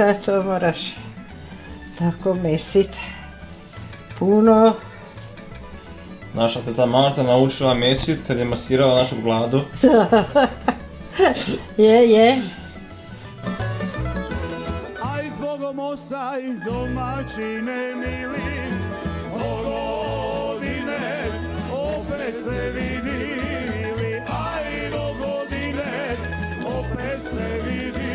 sad to moraš tako mesiti. Puno. Naša teta Marta naučila mesit kad je masirala našu gladu. Je. Aj zbogom ostaj domaćine mili, o godine opet se vidili. Aj do godine opet se vidili.